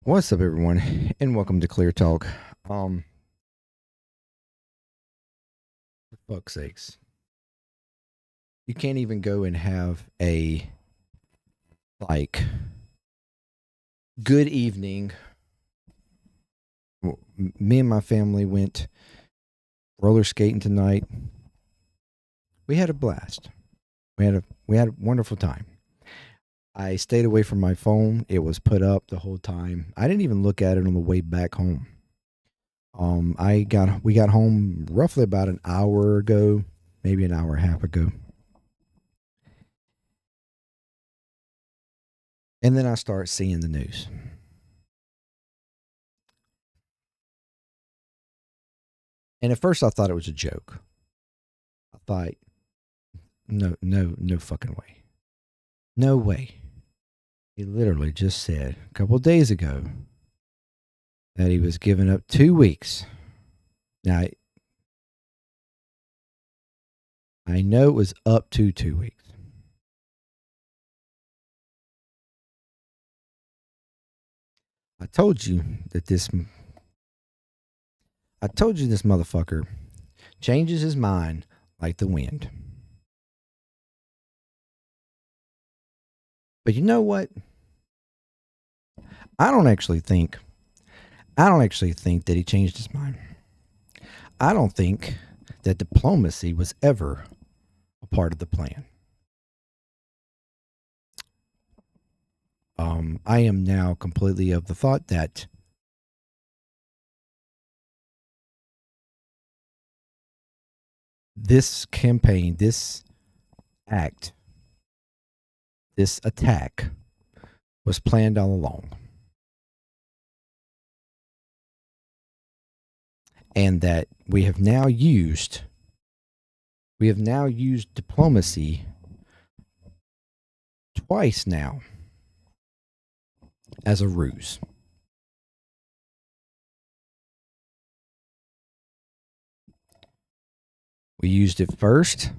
What's up, everyone, and welcome to ClearTalk. For fuck's sakes, you can't even go and have a like good evening. Me and my family went roller skating tonight. We had a blast. We had a wonderful time. I stayed away from my phone. It was put up the whole time. I didn't even look at it on the way back home. We got home roughly about an hour ago, maybe an hour and a half ago. And then I start seeing the news. And at first I thought it was a joke. I thought, no fucking way. No way. He literally just said a couple of days ago that he was giving up 2 weeks. Now, I know it was up to 2 weeks. I told you this motherfucker changes his mind like the wind. But you know what? I don't actually think that he changed his mind. I don't think that diplomacy was ever a part of the plan. I am now completely of the thought that this campaign, this act, this attack was planned all along. And that we have now used diplomacy twice now as a ruse. We used it first,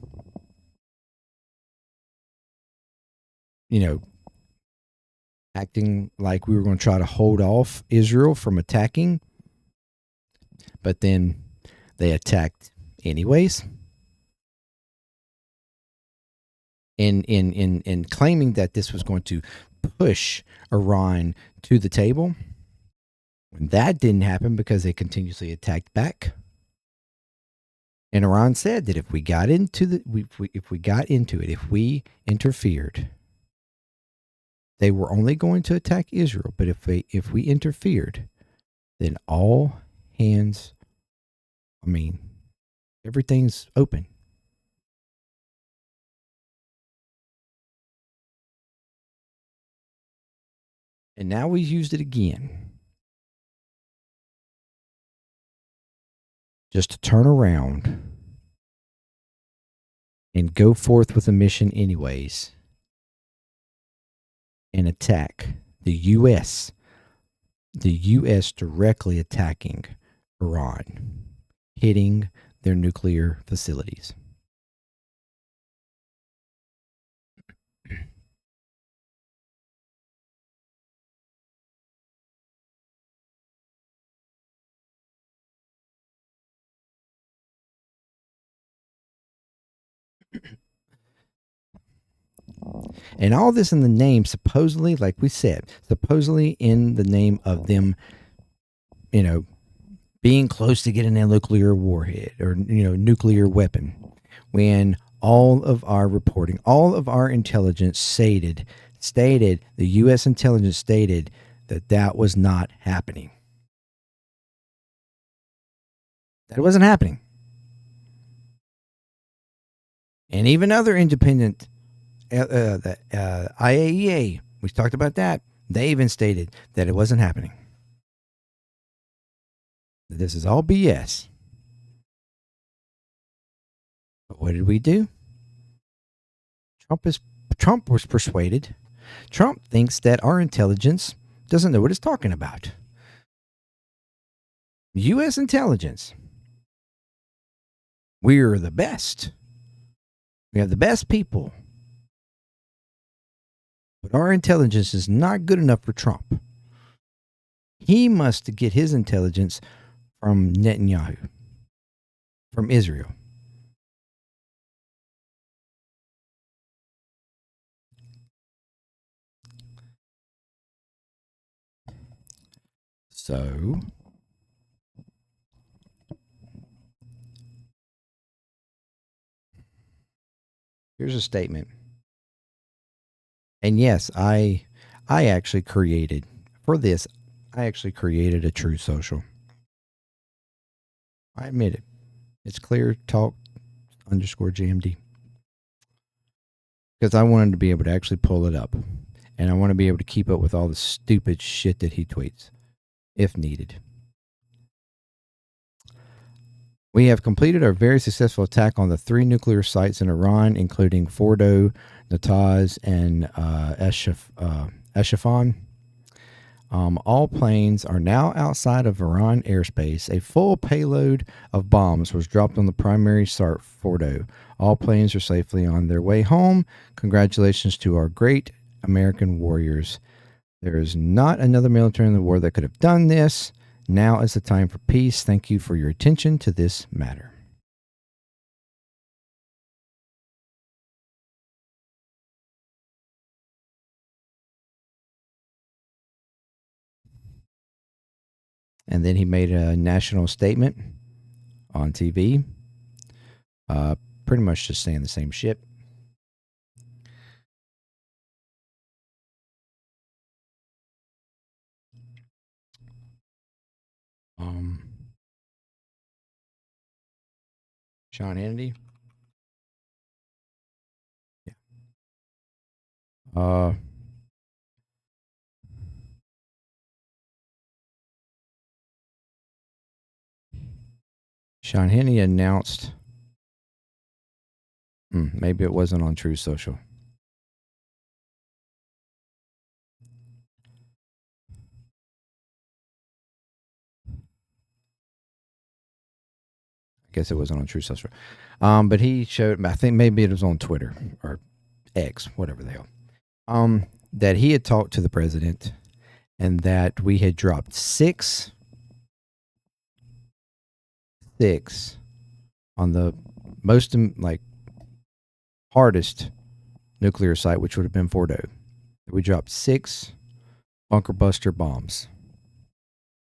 acting like we were going to try to hold off Israel from attacking, but then they attacked anyways. In claiming that this was going to push Iran to the table, when that didn't happen because they continuously attacked back. And Iran said that if we interfered, they were only going to attack Israel. But if we interfered, then all hands, everything's open. And now we used it again. Just to turn around and go forth with a mission anyways and attack the U.S. The U.S. directly attacking Iran, hitting their nuclear facilities. And all this in the name, supposedly, like we said, supposedly in the name of them, being close to getting a nuclear warhead or, nuclear weapon. When all of our reporting, all of our intelligence stated, the U.S. intelligence stated that was not happening. That it wasn't happening. And even other independent, the IAEA, we talked about that. They even stated that it wasn't happening. This is all BS. But what did we do? Trump was persuaded. Trump thinks that our intelligence doesn't know what it's talking about. U.S. intelligence. We're the best. We have the best people. But our intelligence is not good enough for Trump. He must get his intelligence from Netanyahu, from Israel. So here's a statement. And yes, I actually created for this. I actually created a true social. I admit it. It's ClearTalk underscore JMD because I wanted to be able to actually pull it up, and I want to be able to keep up with all the stupid shit that he tweets, if needed. We have completed our very successful attack on the 3 nuclear sites in Iran, including Fordo, Natanz, and Eshafan. All planes are now outside of Iran airspace. A full payload of bombs was dropped on the primary site, Fordo. All planes are safely on their way home. Congratulations to our great American warriors. There is not another military in the war that could have done this. Now is the time for peace. Thank you for your attention to this matter. And then he made a national statement on TV, pretty much just saying the same shit. Sean Hannity. Yeah. Sean Hannity announced. Maybe it wasn't on True Social. I guess it wasn't on True Social. But he showed. I think maybe it was on Twitter or X, whatever the hell. That he had talked to the president, and that we had dropped six on the most hardest nuclear site, which would have been Fordo. We dropped 6 bunker buster bombs.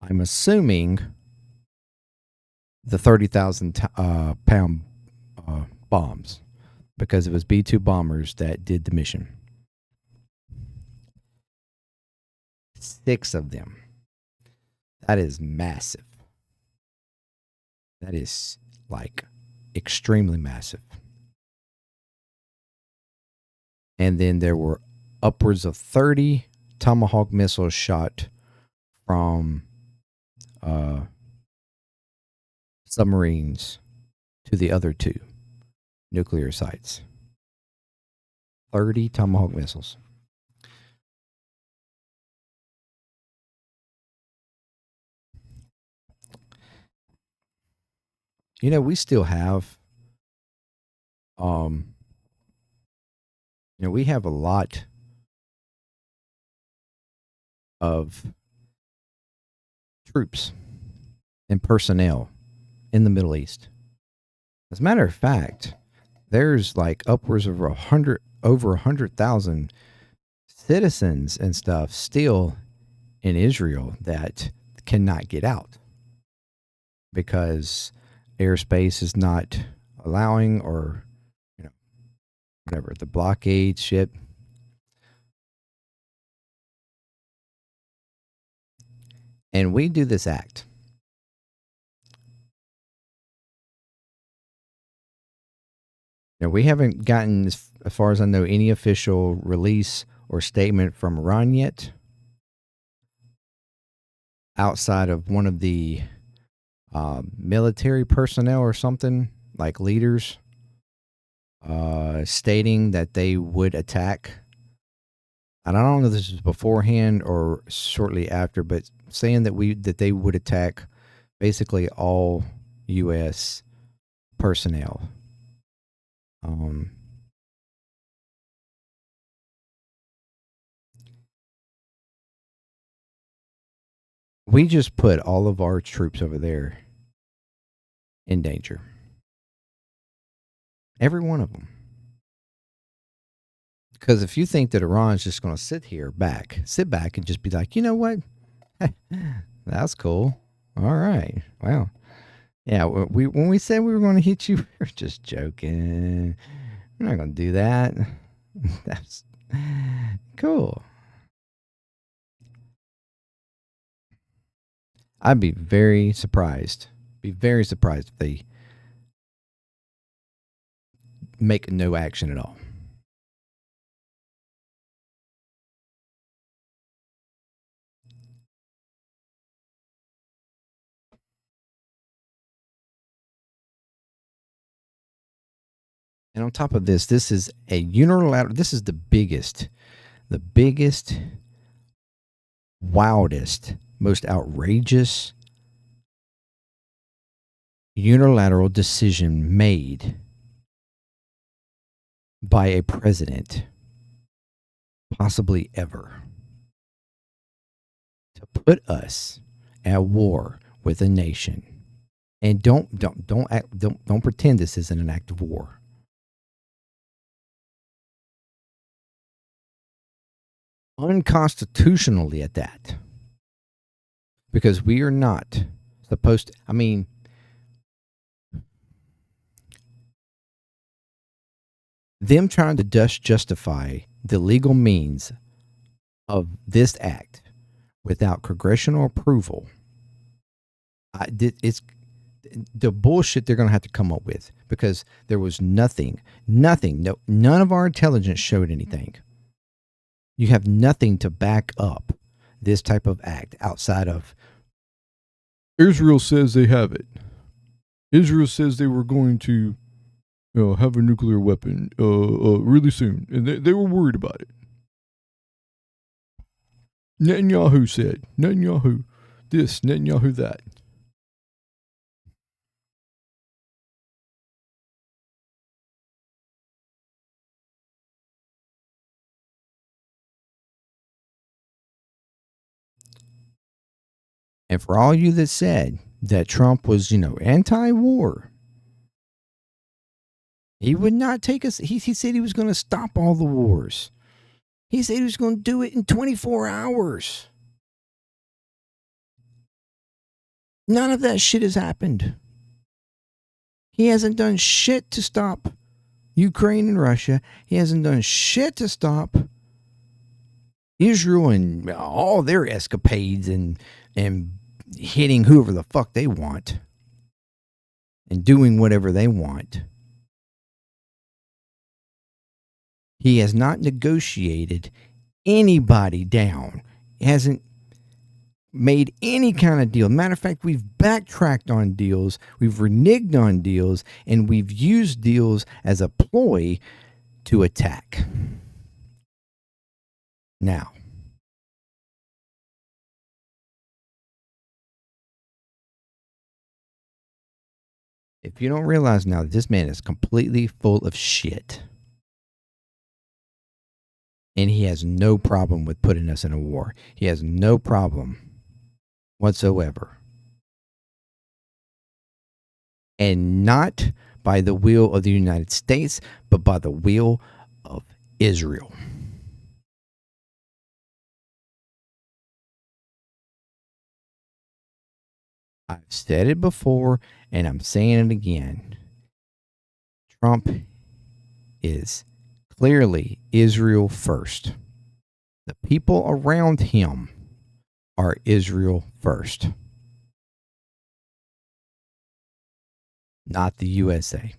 I'm assuming the 30,000 pound bombs, because it was B-2 bombers that did the mission. 6 of them. That is massive. That is extremely massive. And then there were upwards of 30 Tomahawk missiles shot from submarines to the other 2 nuclear sites. 30 Tomahawk missiles. We still have we have a lot of troops and personnel in the Middle East. As a matter of fact, there's upwards of over 100,000 citizens and stuff still in Israel that cannot get out because airspace is not allowing, or whatever, the blockade shit. And we do this act. Now, we haven't gotten, as far as I know, any official release or statement from Iran yet, outside of one of the military personnel or something, like leaders, stating that they would attack. And I don't know if this is beforehand or shortly after, but saying that they would attack basically all U.S. personnel. We just put all of our troops over there in danger. Every one of them. Because if you think that Iran's just going to sit back and just be like, you know what? That's cool. All right. Wow. Yeah. When we said we were going to hit you, we were just joking. We're not going to do that. That's cool. I'd be very surprised. Be very surprised if they make no action at all. And on top of this, this is a unilateral. This is the biggest, wildest, most outrageous unilateral decision made by a president, possibly ever, to put us at war with a nation. And don't pretend this isn't an act of war. Unconstitutionally at that. Because we are not supposed to, I mean, them trying to just justify the legal means of this act without congressional approval, it's the bullshit they're going to have to come up with, because there was nothing, none of our intelligence showed anything. You have nothing to back up this type of act outside of Israel says they have it. Israel says they were going to have a nuclear weapon really soon, and they were worried about it. Netanyahu said, Netanyahu this, Netanyahu that. And for all you that said that Trump was, anti-war, he would not take us. He said he was going to stop all the wars. He said he was going to do it in 24 hours. None of that shit has happened. He hasn't done shit to stop Ukraine and Russia. He hasn't done shit to stop Israel and all their escapades and hitting whoever the fuck they want and doing whatever they want. He has not negotiated anybody down. He hasn't made any kind of deal. Matter of fact, we've backtracked on deals, we've reneged on deals, and we've used deals as a ploy to attack. Now, if you don't realize now that this man is completely full of shit, and he has no problem with putting us in a war, he has no problem whatsoever. And not by the will of the United States, but by the will of Israel. I've said it before, and I'm saying it again. Trump is clearly Israel first. The people around him are Israel first, not the USA.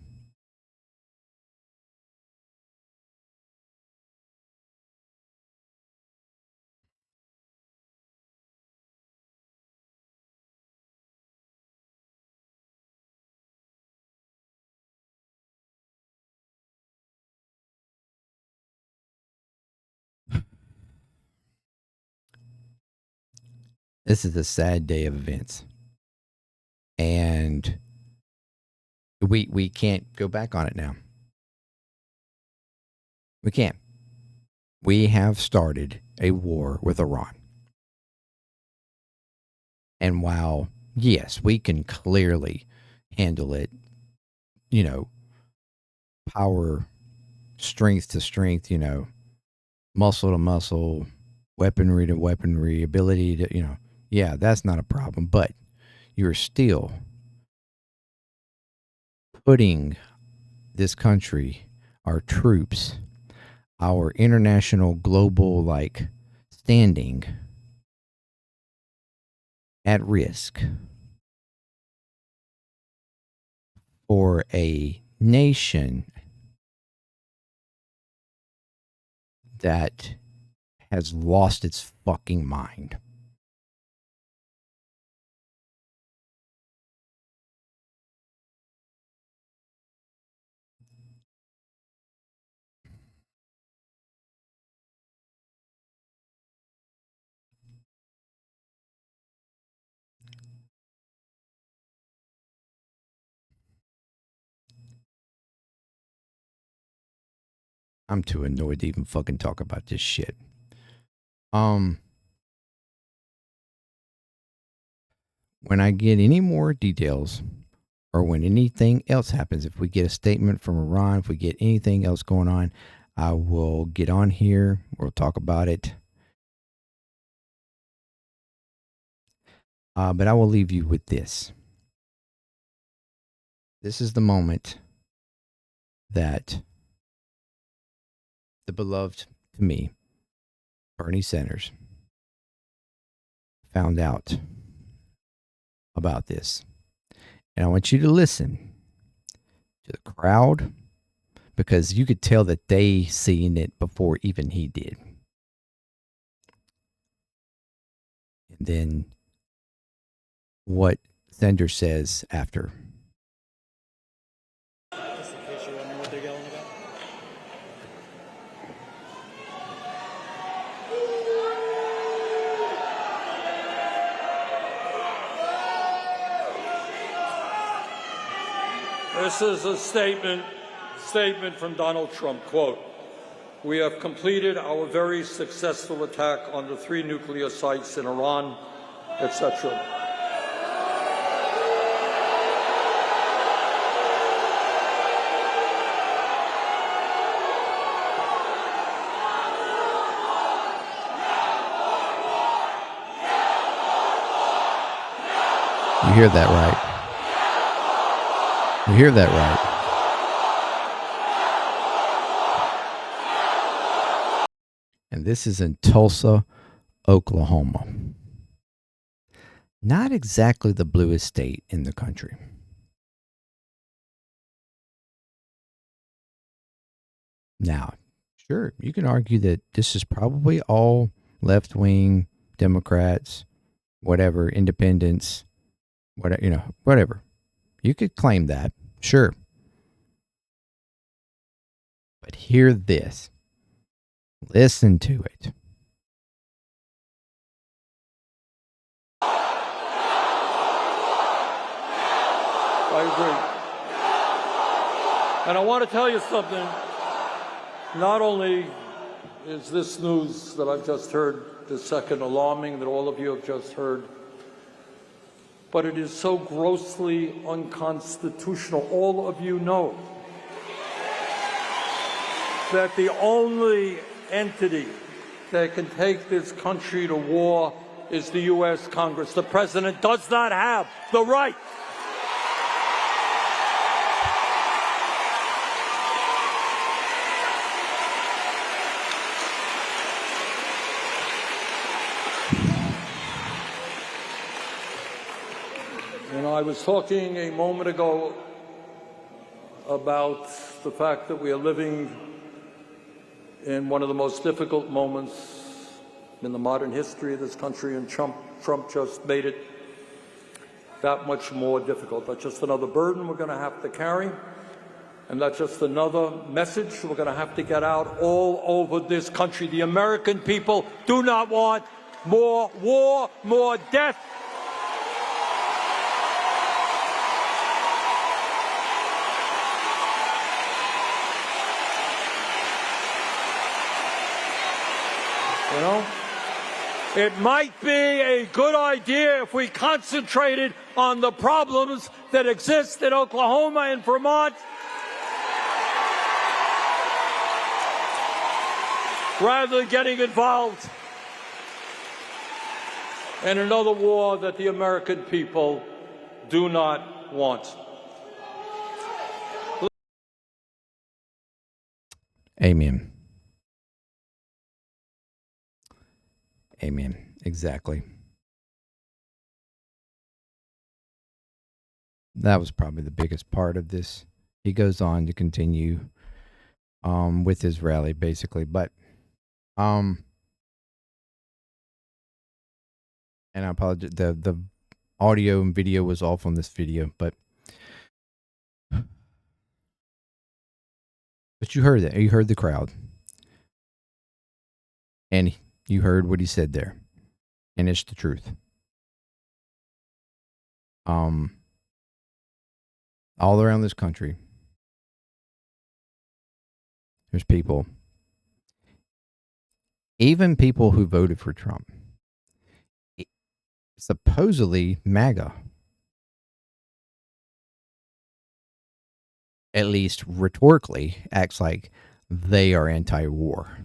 This is a sad day of events. And we can't go back on it now. We can't. We have started a war with Iran. And while, yes, we can clearly handle it, power, strength to strength, muscle to muscle, weaponry to weaponry, ability to, yeah, that's not a problem. But you're still putting this country, our troops, our international global standing at risk for a nation that has lost its fucking mind. I'm too annoyed to even fucking talk about this shit. When I get any more details or when anything else happens, if we get a statement from Iran, if we get anything else going on, I will get on here. We'll talk about it. But I will leave you with this. This is the moment that the beloved to me, Bernie Sanders, found out about this. And I want you to listen to the crowd because you could tell that they seen it before even he did. And then what Sanders says after. Just in case you're wondering what they're yelling about. This is a statement from Donald Trump, quote, "We have completed our very successful attack on the 3 nuclear sites in Iran," etc. You hear that right? You hear that right? And this is in Tulsa, Oklahoma. Not exactly the bluest state in the country. Now, sure, you can argue that this is probably all left-wing Democrats, whatever, independents, whatever. You could claim that, sure. But hear this. Listen to it. I agree. And I want to tell you something. Not only is this news that I've just heard, the second alarming that all of you have just heard, but it is so grossly unconstitutional. All of you know that the only entity that can take this country to war is the U.S. Congress. The president does not have the right I was talking a moment ago about the fact that we are living in one of the most difficult moments in the modern history of this country, and Trump just made it that much more difficult. That's just another burden we're going to have to carry, and that's just another message we're going to have to get out all over this country. The American people do not want more war, more death. You know, It might be a good idea if we concentrated on the problems that exist in Oklahoma and Vermont rather than getting involved in another war that the American people do not want. Amen. Amen. Exactly. That was probably the biggest part of this. He goes on to continue with his rally, basically, but and I apologize. The audio and video was off on this video, but you heard that. You heard the crowd, and you heard what he said there, and it's the truth. All around this country, there's people, even people who voted for Trump, supposedly MAGA, at least rhetorically, acts like they are anti-war.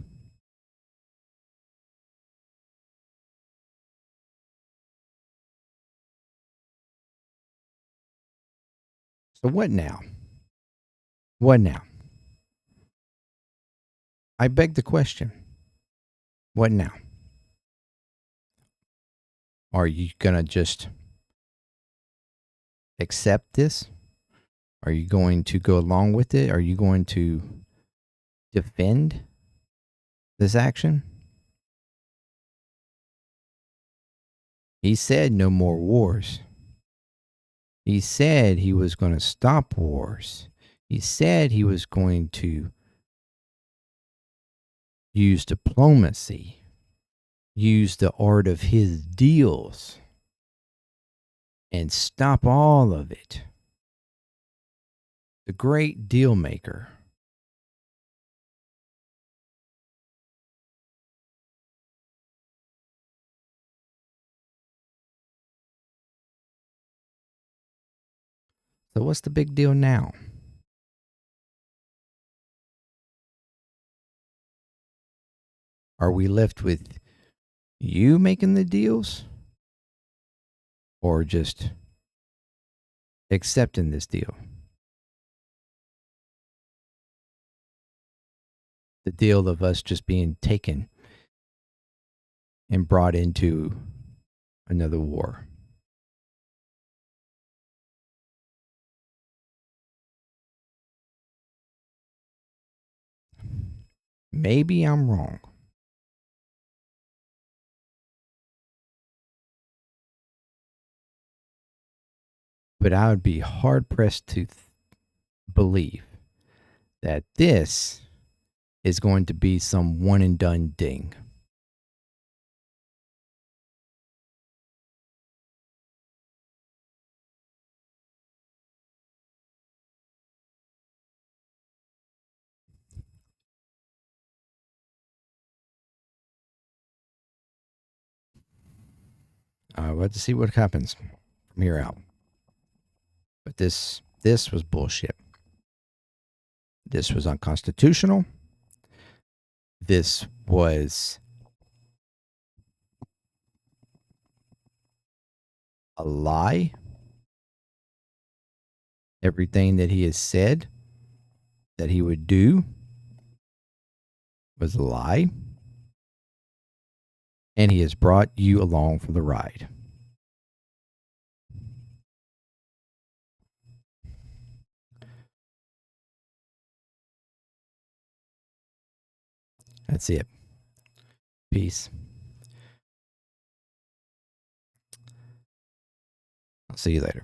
So what now? What now? I beg the question. What now? Are you going to just accept this? Are you going to go along with it? Are you going to defend this action? He said no more wars. He said he was going to stop wars. He said he was going to use diplomacy, use the art of his deals, and stop all of it. The great deal maker. So what's the big deal now? Are we left with you making the deals? Or just accepting this deal? The deal of us just being taken and brought into another war. Maybe I'm wrong. But I would be hard pressed to believe that this is going to be some one and done ding. We'll have to see what happens from here out. But this was bullshit. This was unconstitutional. This was a lie. Everything that he has said that he would do was a lie. And he has brought you along for the ride. That's it. Peace. I'll see you later.